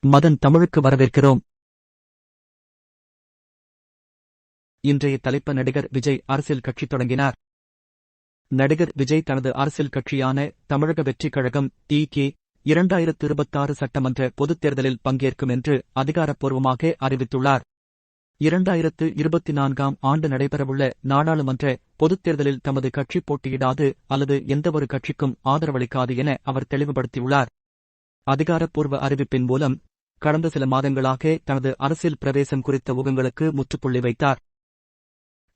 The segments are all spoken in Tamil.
மதன் தமிழுக்கு வரவேற்கிறோம். இன்றைய தலைப்பு: நடிகர் விஜய் அரசியல் கட்சி தொடங்கினார். நடிகர் விஜய் தனது அரசியல் கட்சியான தமிழக வெற்றிக் கழகம் தி.கே. 2026 சட்டமன்ற பொதுத் தேர்தலில் பங்கேற்கும் என்று அதிகாரப்பூர்வமாக அறிவித்துள்ளார். 2024ஆம் ஆண்டு நடைபெறவுள்ள நாடாளுமன்ற பொதுத் தேர்தலில் தமது கட்சி போட்டியிடாது அல்லது எந்தவொரு கட்சிக்கும் ஆதரவளிக்காது என அவர் தெளிவுபடுத்தியுள்ளார். அதிகாரப்பூர்வ அறிவிப்பின் மூலம் கடந்த சில மாதங்களாக தனது அரசியல் பிரவேசம் குறித்த ஊகங்களுக்கு முற்றுப்புள்ளி வைத்தார்.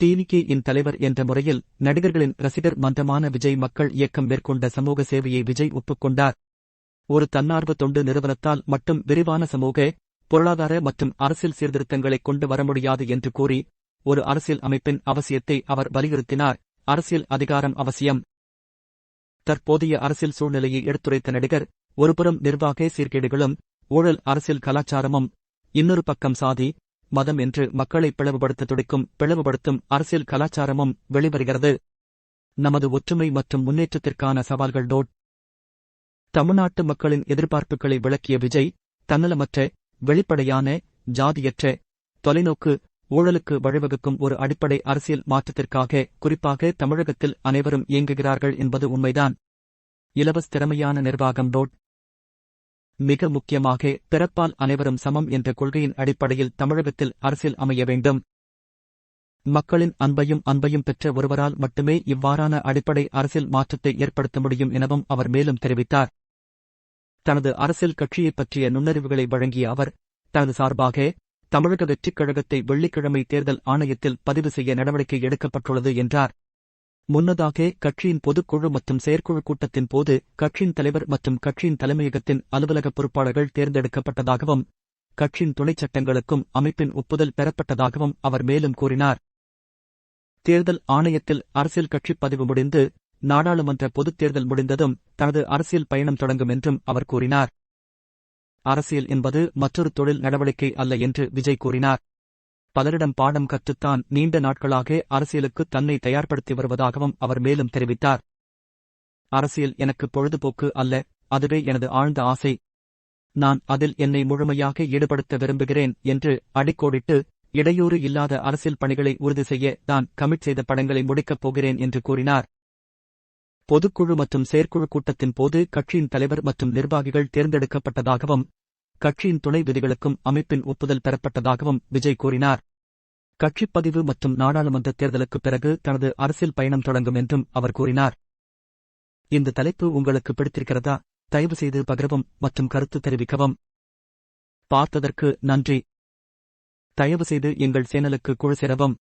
தி.கே.யின் தலைவர் என்ற முறையில் நடிகர்களின் ரசிகர் மன்றமான விஜய் மக்கள் இயக்கம் மேற்கொண்ட சமூக சேவையை விஜய் ஒப்புக்கொண்டார். ஒரு தன்னார்வ தொண்டு நிறுவனத்தால் மட்டும் விரிவான சமூக, பொருளாதார மற்றும் அரசியல் சீர்திருத்தங்களை கொண்டு வர முடியாது என்று கூறி ஒரு அரசியல் அமைப்பின் அவசியத்தை அவர் வலியுறுத்தினார். அரசியல் அதிகாரம் அவசியம். தற்போதைய அரசியல் சூழ்நிலையை எடுத்துரைத்த நடிகர், ஒருபுறம் நிர்வாக சீர்கேடுகளும் ஊழல் அரசியல் கலாச்சாரமும், இன்னொரு பக்கம் சாதி, மதம் என்று மக்களை பிளவுபடுத்த துடிக்கும் பிளவுபடுத்தும் அரசியல் கலாச்சாரமும் வெளிவருகிறது. நமது ஒற்றுமை மற்றும் முன்னேற்றத்திற்கான சவால்கள். தமிழ்நாட்டு மக்களின் எதிர்பார்ப்புகளை விளக்கிய விஜய், தன்னலமற்ற, வெளிப்படையான, ஜாதியற்ற, தொலைநோக்கு, ஊழலுக்கு வழிவகுக்கும் ஒரு அடிப்படை அரசியல் மாற்றத்திற்காக குறிப்பாக தமிழகத்தில் அனைவரும் இயங்குகிறார்கள் என்பது உண்மைதான். இலவச திறமையான நிர்வாகம். மிக முக்கியமாக பிறப்பால் அனைவரும் சமம் என்ற கொள்கையின் அடிப்படையில் தமிழகத்தில் அரசியல் அமைய வேண்டும். மக்களின் அன்பையும் பெற்ற ஒருவரால் மட்டுமே இவ்வாறான அடிப்படை அரசியல் மாற்றத்தை ஏற்படுத்த முடியும் எனவும் அவர் மேலும் தெரிவித்தார். தனது அரசியல் கட்சியைப் பற்றிய நுண்ணறிவுகளை வழங்கிய அவர், தனது சார்பாக தமிழக வெற்றிக் கழகத்தை வெள்ளிக்கிழமை தேர்தல் ஆணையத்தில் பதிவு செய்ய நடவடிக்கை எடுக்கப்பட்டுள்ளது என்றார். முன்னதாக கட்சியின் பொதுக்குழு மற்றும் செயற்குழு கூட்டத்தின் போது கட்சியின் தலைவர் மற்றும் கட்சியின் தலைமையகத்தின் அலுவலக பொறுப்பாளர்கள் தேர்ந்தெடுக்கப்பட்டதாகவும் கட்சியின் துணைச் சட்டங்களுக்கும் அமைப்பின் ஒப்புதல் பெறப்பட்டதாகவும் அவர் மேலும் கூறினார். தேர்தல் ஆணையத்தில் அரசியல் கட்சி பதிவு முடிந்து நாடாளுமன்ற பொதுத் தேர்தல் முடிந்ததும் தனது அரசியல் பயணம் தொடங்கும் என்றும் அவர் கூறினார். அரசியல் என்பது மற்றொரு தொழில் நடவடிக்கை அல்ல என்று விஜய் கூறினார். பலரிடம் பாடம் கற்றுத்தான் நீண்ட நாட்களாக அரசியலுக்கு தன்னை தயார்படுத்தி வருவதாகவும் அவர் மேலும் தெரிவித்தார். அரசியல் எனக்கு பொழுதுபோக்கு அல்ல, அதுவே எனது ஆழ்ந்த ஆசை. நான் அதில் என்னை முழுமையாக ஈடுபடுத்த விரும்புகிறேன் என்று அடிக்கோடிட்டு, இடையூறு இல்லாத அரசியல் பணிகளை உறுதி செய்ய தான் கமிட் செய்த படங்களை முடிக்கப் போகிறேன் என்று கூறினார். பொதுக்குழு மற்றும் செயற்குழு கூட்டத்தின் போது கட்சியின் தலைவர் மற்றும் நிர்வாகிகள் தேர்ந்தெடுக்கப்பட்டதாகவும் கட்சியின் துணை விதிகளுக்கும் அமைப்பின் ஒப்புதல் பெறப்பட்டதாகவும் விஜய் கூறினார். கட்சிப்பதிவு மற்றும் நாடாளுமன்ற தேர்தலுக்கு பிறகு தனது அரசியல் பயணம் தொடங்கும் என்றும் அவர் கூறினார். இந்த தலைப்பு உங்களுக்கு பிடித்திருக்கிறதா? தயவு செய்து பகிரவும் மற்றும் கருத்து தெரிவிக்கவும். பார்த்ததற்கு நன்றி. தயவு செய்து எங்கள் சேனலுக்கு குழு சேரவும்.